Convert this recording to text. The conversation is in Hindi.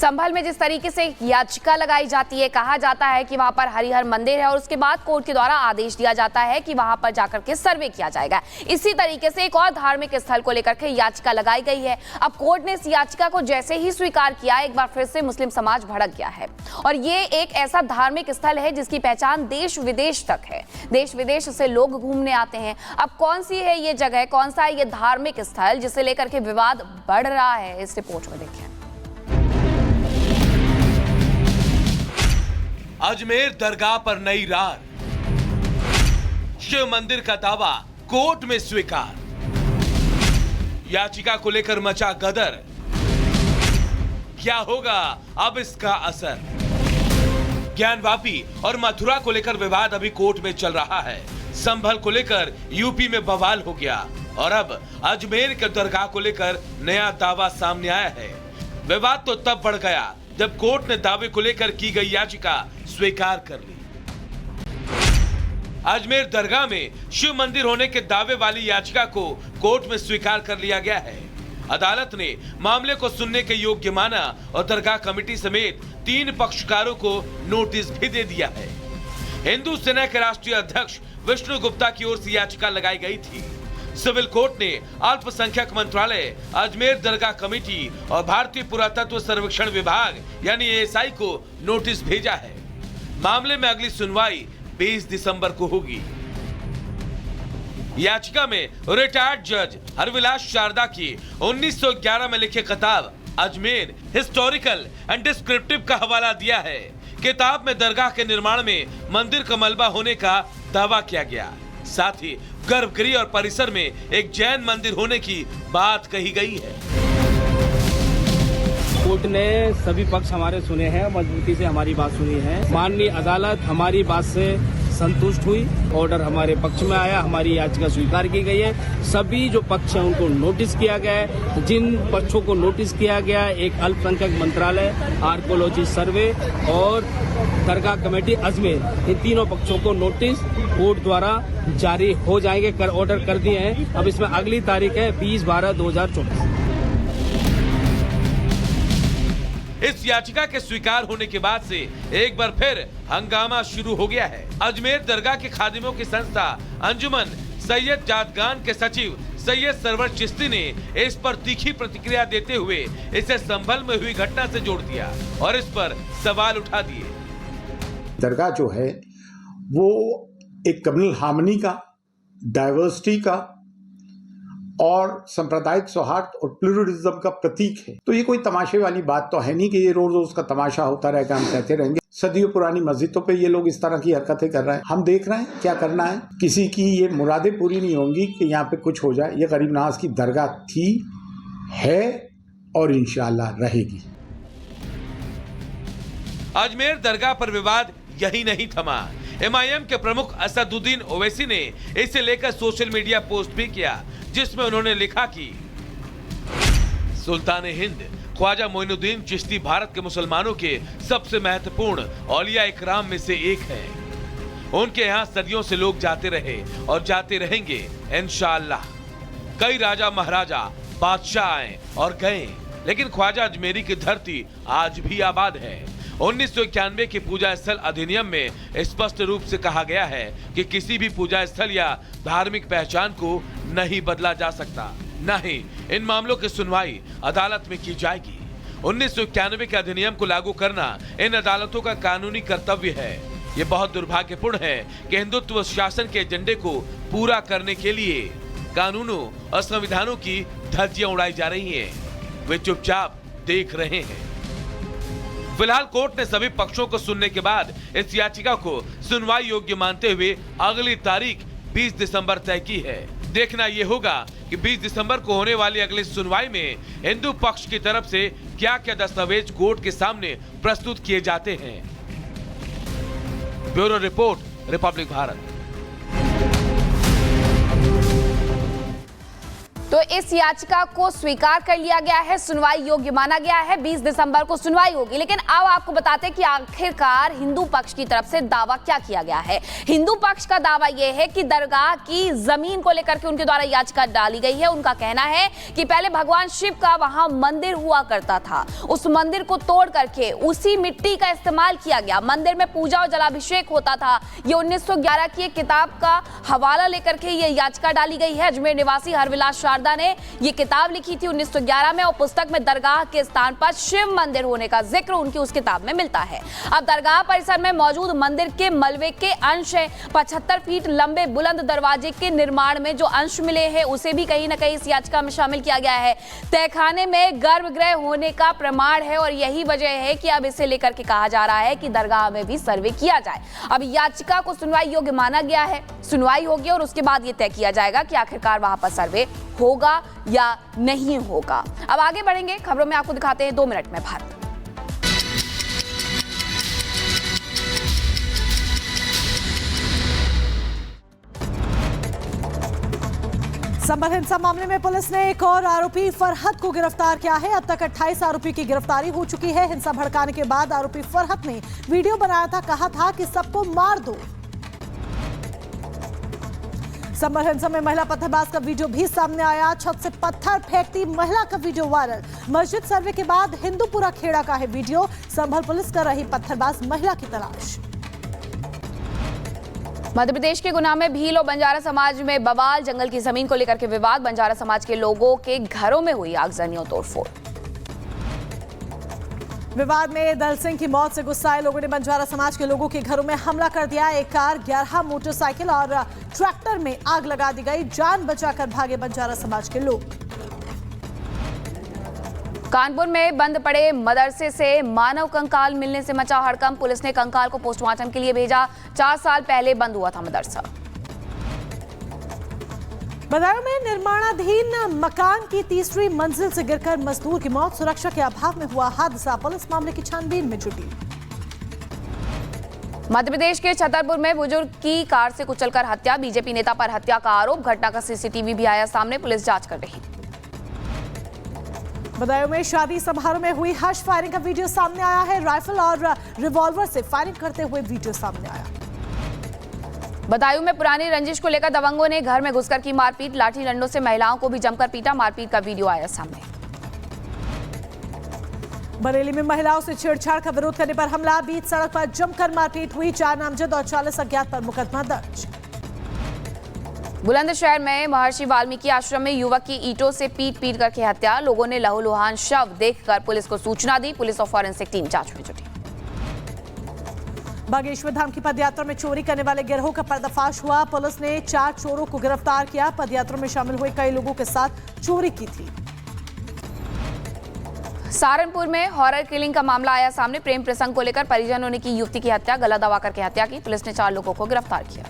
संभल में जिस तरीके से याचिका लगाई जाती है, कहा जाता है कि वहां पर हरिहर मंदिर है और उसके बाद कोर्ट के द्वारा आदेश दिया जाता है कि वहां पर जाकर के सर्वे किया जाएगा। इसी तरीके से एक और धार्मिक स्थल को लेकर के याचिका लगाई गई है। अब कोर्ट ने इस याचिका को जैसे ही स्वीकार किया, एक बार फिर से मुस्लिम समाज भड़क गया है और ये एक ऐसा धार्मिक स्थल है जिसकी पहचान देश विदेश तक है। देश विदेश से लोग घूमने आते हैं। अब कौन सी है ये जगह, कौन सा है ये धार्मिक स्थल जिसे लेकर के विवाद बढ़ रहा है, इस रिपोर्ट में देखें। अजमेर दरगाह पर नई रार, शिव मंदिर का दावा कोर्ट में स्वीकार, याचिका को लेकर मचा गदर, क्या होगा अब इसका असर? ज्ञानवापी और मथुरा को लेकर विवाद अभी कोर्ट में चल रहा है। संभल को लेकर यूपी में बवाल हो गया और अब अजमेर के दरगाह को लेकर नया दावा सामने आया है। विवाद तो तब बढ़ गया जब कोर्ट ने दावे को लेकर की गई याचिका स्वीकार कर ली। अजमेर दरगाह में शिव मंदिर होने के दावे वाली याचिका को कोर्ट में स्वीकार कर लिया गया है। अदालत ने मामले को सुनने के योग्य माना और दरगाह कमेटी समेत 3 पक्षकारों को नोटिस भी दे दिया है। हिंदू सेना के राष्ट्रीय अध्यक्ष विष्णु गुप्ता की ओर से याचिका लगाई गई थी। सिविल कोर्ट ने अल्पसंख्यक मंत्रालय, अजमेर दरगाह कमेटी और भारतीय पुरातत्व सर्वेक्षण विभाग यानी एएसआई को नोटिस भेजा है। मामले में अगली सुनवाई 20 दिसंबर को होगी। याचिका में रिटायर्ड जज हरविलास शारदा की 1911 में लिखे किताब अजमेर हिस्टोरिकल एंड डिस्क्रिप्टिव का हवाला दिया है। किताब में दरगाह के निर्माण में मंदिर का मलबा होने का दावा किया गया। साथ ही गर्भगृह और परिसर में एक जैन मंदिर होने की बात कही गई है। कोर्ट ने सभी पक्ष हमारे सुने हैं, मजबूती से हमारी बात सुनी है। माननीय अदालत हमारी बात से संतुष्ट हुई, ऑर्डर हमारे पक्ष में आया, हमारी याचिका स्वीकार की गई है। सभी जो पक्ष हैं उनको नोटिस किया गया है। जिन पक्षों को नोटिस किया गया, एक अल्पसंख्यक मंत्रालय, आर्कोलॉजी सर्वे और दरगाह कमेटी अजमेर, इन तीनों पक्षों को नोटिस कोर्ट द्वारा जारी हो जाएंगे, ऑर्डर कर दिए हैं। अब इसमें अगली तारीख है 20/12/2024। इस याचिका के स्वीकार होने के बाद से एक बार फिर हंगामा शुरू हो गया है। अजमेर दरगाह के खादिमों की संस्था अंजुमन सैयद जादगान के सचिव सैयद सरवर चिश्ती ने इस पर तीखी प्रतिक्रिया देते हुए इसे संभल में हुई घटना से जोड़ दिया और इस पर सवाल उठा दिए। दरगाह जो है वो एक कम्युनल हार्मनी का, डाइवर्सिटी का और सांप्रदायिक सौहार्द और प्लूरलिज्म का प्रतीक है। तो ये कोई तमाशे वाली बात तो है नहीं कि ये रोज रोज का तमाशा होता रहेगा, हम कहते रहेंगे। सदियों पुरानी मस्जिदों पे ये लोग इस तरह की हरकतें कर रहे हैं। हम देख रहे हैं क्या करना है। किसी की ये मुरादें पूरी नहीं होंगी कि यहाँ पे कुछ हो जाए। ये गरीब नवाज की दरगाह थी, है और इंशाअल्लाह रहेगी। अजमेर दरगाह पर विवाद यही नहीं थमा। MIM के प्रमुख असदुद्दीन ओवैसी ने इसे लेकर सोशल मीडिया पोस्ट भी किया, जिसमें उन्होंने लिखा कि सुल्तान हिंद ख्वाजा मोइनुद्दीन चिश्ती भारत के मुसलमानों के सबसे महत्वपूर्ण औलिया इकराम में से एक है। उनके यहाँ सदियों से लोग जाते रहे और जाते रहेंगे इंशाअल्लाह। कई राजा महाराजा बादशाह आए और गए, लेकिन ख्वाजा अजमेरी की धरती आज भी आबाद है। 1991 के पूजा स्थल अधिनियम में स्पष्ट रूप से कहा गया है कि किसी भी पूजा स्थल या धार्मिक पहचान को नहीं बदला जा सकता, न ही इन मामलों की सुनवाई अदालत में की जाएगी। 1991 के अधिनियम को लागू करना इन अदालतों का कानूनी कर्तव्य है। ये बहुत दुर्भाग्यपूर्ण है कि हिंदुत्व शासन के एजेंडे को पूरा करने के लिए कानूनों और संविधानों की धज्जियां उड़ाई जा रही हैं। वे चुपचाप देख रहे हैं। फिलहाल कोर्ट ने सभी पक्षों को सुनने के बाद इस याचिका को सुनवाई योग्य मानते हुए अगली तारीख 20 दिसंबर तय की है। देखना यह होगा कि 20 दिसंबर को होने वाली अगली सुनवाई में हिंदू पक्ष की तरफ से क्या क्या दस्तावेज कोर्ट के सामने प्रस्तुत किए जाते हैं। Bureau report, Republic Bharat. तो इस याचिका को स्वीकार कर लिया गया है, सुनवाई योग्य माना गया है। 20 दिसंबर को सुनवाई होगी। लेकिन अब आपको बताते हैं कि आखिरकार हिंदू पक्ष की तरफ से दावा क्या किया गया है। हिंदू पक्ष का दावा यह है कि दरगाह की जमीन को लेकर के उनके द्वारा याचिका डाली गई है। उनका कहना है कि पहले भगवान शिव का वहां मंदिर हुआ करता था, उस मंदिर को तोड़ करके उसी मिट्टी का इस्तेमाल किया गया, मंदिर में पूजा और जलाभिषेक होता था। ये 1911 की एक किताब का हवाला लेकर के ये याचिका डाली गई है। अजमेर निवासी हरविलास शारदा ने ये किताब लिखी थी 1911 में और पुस्तक में दरगाह के स्थान पर शिव मंदिर होने का जिक्र उनकी उस किताब में मिलता है। अब दरगाह परिसर में मौजूद मंदिर के मलबे के अंश है। 75 फीट लंबे बुलंद दरवाजे के निर्माण में जो अंश मिले हैं उसे भी कहीं ना कहीं इस याचिका में शामिल किया गया है। तहखाने में गर्भगृह होने का प्रमाण है और यही वजह है कि अब इसे लेकर के कहा जा रहा है कि दरगाह में भी सर्वे किया जाए। अब याचिका को सुनवाई योग्य माना गया है, सुनवाई होगी और उसके बाद यह तय किया जाएगा कि आखिरकार वहां पर सर्वे होगा या नहीं होगा। अब आगे बढ़ेंगे, खबरों में आपको दिखाते हैं 2 मिनट में भारत। संभल हिंसा मामले में पुलिस ने एक और आरोपी फरहत को गिरफ्तार किया है। अब तक 28 आरोपी की गिरफ्तारी हो चुकी है। हिंसा भड़काने के बाद आरोपी फरहत ने वीडियो बनाया था, कहा था कि सबको मार दो। संभल हिंसा में महिला पत्थरबाज का वीडियो भी सामने आया। छत से पत्थर फेंकती महिला का वीडियो वायरल। मस्जिद सर्वे के बाद हिंदूपुरा खेड़ा का है वीडियो। संभल पुलिस कर रही पत्थरबाज महिला की तलाश। मध्य प्रदेश के गुना में भील और बंजारा समाज में बवाल, जंगल की जमीन को लेकर के विवाद। बंजारा समाज के लोगों के घरों में हुई आगजनी और तोड़फोड़। विवाद में दल सिंह की मौत से गुस्साए लोगों ने बंजारा समाज के लोगों के घरों में हमला कर दिया। एक कार, 11 मोटरसाइकिल और ट्रैक्टर में आग लगा दी गई। जान बचाकर भागे बंजारा समाज के लोग। कानपुर में बंद पड़े मदरसे से मानव कंकाल मिलने से मचा हड़कंप। पुलिस ने कंकाल को पोस्टमार्टम के लिए भेजा। 4 साल पहले बंद हुआ था मदरसा। बदायूं में निर्माणाधीन मकान की 3री मंजिल से गिरकर मजदूर की मौत। सुरक्षा के अभाव में हुआ हादसा। पुलिस मामले की छानबीन में जुटी। मध्य प्रदेश के छतरपुर में बुजुर्ग की कार से कुचलकर हत्या। बीजेपी नेता पर हत्या का आरोप। घटना का सीसीटीवी भी आया सामने, पुलिस जांच कर रही। बदायूं में शादी समारोह में हुई हर्ष फायरिंग का वीडियो सामने आया है। राइफल और रिवॉल्वर से फायरिंग करते हुए वीडियो सामने आया। बदायूं में पुरानी रंजिश को लेकर दबंगों ने घर में घुसकर की मारपीट। लाठी डंडों से महिलाओं को भी जमकर पीटा। मारपीट का वीडियो आया सामने। बरेली में महिलाओं से छेड़छाड़ का विरोध करने पर हमला। बीच सड़क पर जमकर मारपीट हुई। 4 नामजद और 40 अज्ञात पर मुकदमा दर्ज। बुलंदशहर में महर्षि वाल्मीकि आश्रम में युवक की ईंटों से पीट करके हत्या। लोगों ने लहूलुहान शव देखकर पुलिस को सूचना दी। पुलिस और फॉरेंसिक टीम जांच में जुटी। बागेश्वर धाम की पदयात्रा में चोरी करने वाले गिरोह का पर्दाफाश हुआ। पुलिस ने 4 चोरों को गिरफ्तार किया। पदयात्रा में शामिल हुए कई लोगों के साथ चोरी की थी। सहारनपुर में हॉरर किलिंग का मामला आया सामने। प्रेम प्रसंग को लेकर परिजनों ने की युवती की हत्या। गला दबा करके हत्या की। पुलिस ने 4 लोगों को गिरफ्तार किया।